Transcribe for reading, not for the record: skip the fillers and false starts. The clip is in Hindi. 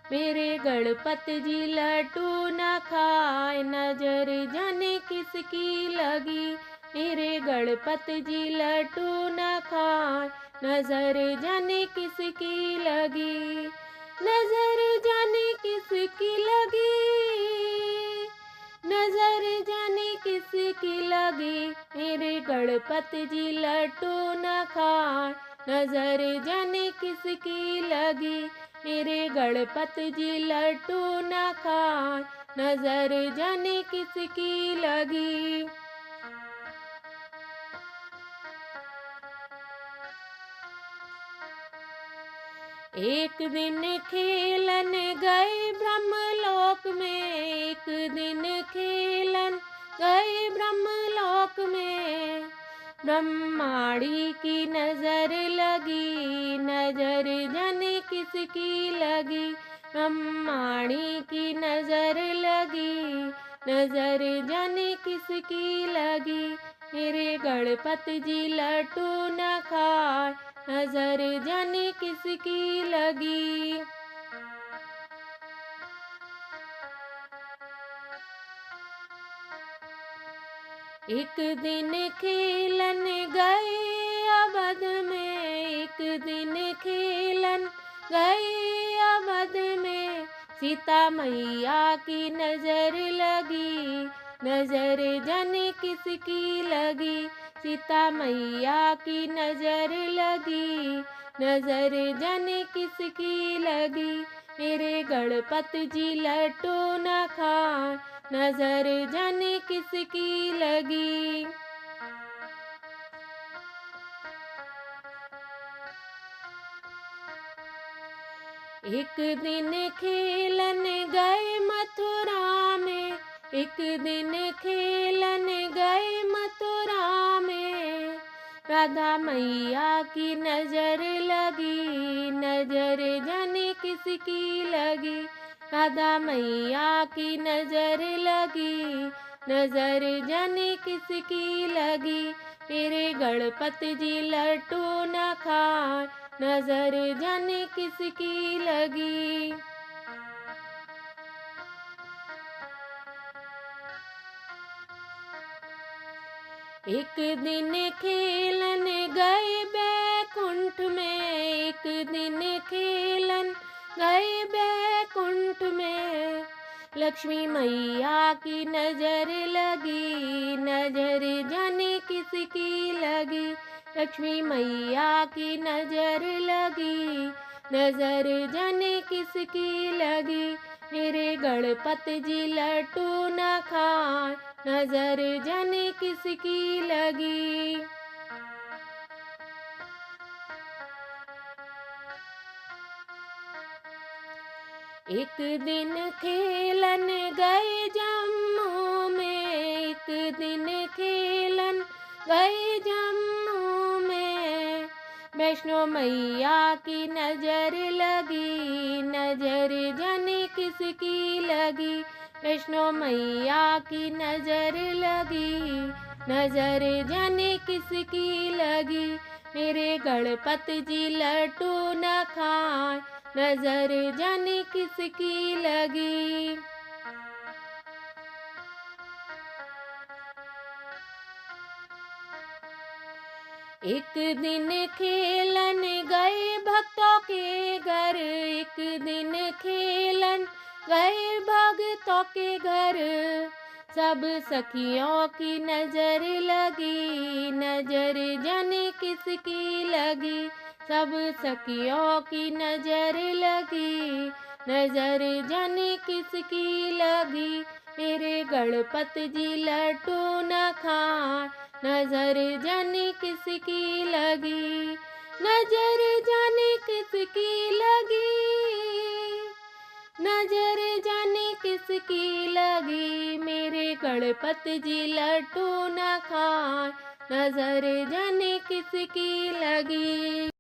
मेरे गणपति जी लड्डू न खाए, नजर जाने किसकी लगी। मेरे गणपति जी लड्डू न खाए, नजर जाने किसकी लगी। नजर जाने किसकी लगी, नजर जाने किसकी लगी। मेरे गणपति जी लड्डू न खाए, नजर जाने किसकी लगी। मेरे गणपति जी लड्डू न खाए, नजर जाने किसकी लगी। एक दिन खेलन गए ब्रह्मलोक में, एक दिन खेलन गए ब्रह्मलोक में। ब्रह्माणी की नजर लगी, नजर जाने किसकी लगी। ब्रह्माणी की नजर लगी, नजर जाने किसकी लगी। मेरे गणपति जी लड्डू न खाए, नजर जाने किसकी लगी। एक दिन खेलन गए अवध में, एक दिन खेलन गए अवध में। सीता मैया की नजर लगी, नजर जाने किसकी लगी। सीता मैया की नजर लगी, नजर जाने किसकी लगी। मेरे गणपति जी लड्डू न खाए, नजर जाने किसकी लगी। एक दिन खेलन गए मथुरा में, एक दिन खेलन गए मथुरा में। राधा मैया की नजर लगी, नजर जाने किसकी लगी। राधा मैया की नजर लगी, नजर जाने किसकी लगी। मेरे गणपति जी लड्डू न खाए, नजर जाने किसकी लगी। एक दिन खेलन गए बैकुंठ में, एक दिन खेलन गए बैकुंठ में। लक्ष्मी मैया की नजर लगी, नजर जाने किसकी लगी। लक्ष्मी मैया की नजर लगी, नजर जाने किसकी लगी। मेरे गणपति जी लड्डू न खाए, नजर जाने किसकी लगी। एक दिन खेलन गए जम्मू में, एक दिन खेलन गए जम्मू में। वैष्णो मैया की नजर लगी, नजर जाने किसकी लगी। वैष्णो मैया की नजर लगी, नजर जाने किसकी लगी। मेरे गणपति जी लड्डू न खाए, नजर जाने किसकी लगी। एक दिन खेलन गए भक्तों के घर, एक दिन खेलन गए भक्तों के घर। सब सखियों की नजर लगी, नजर जाने किसकी लगी। सब सखियों की नजर लगी, नजर जाने किसकी लगी। मेरे गणपति जी लड्डू न खाए, नजर जाने किसकी लगी। नजर जाने किसकी लगी, नजर जाने किसकी लगी। मेरे गणपति जी लड्डू न खाए, नजर जाने किसकी लगी।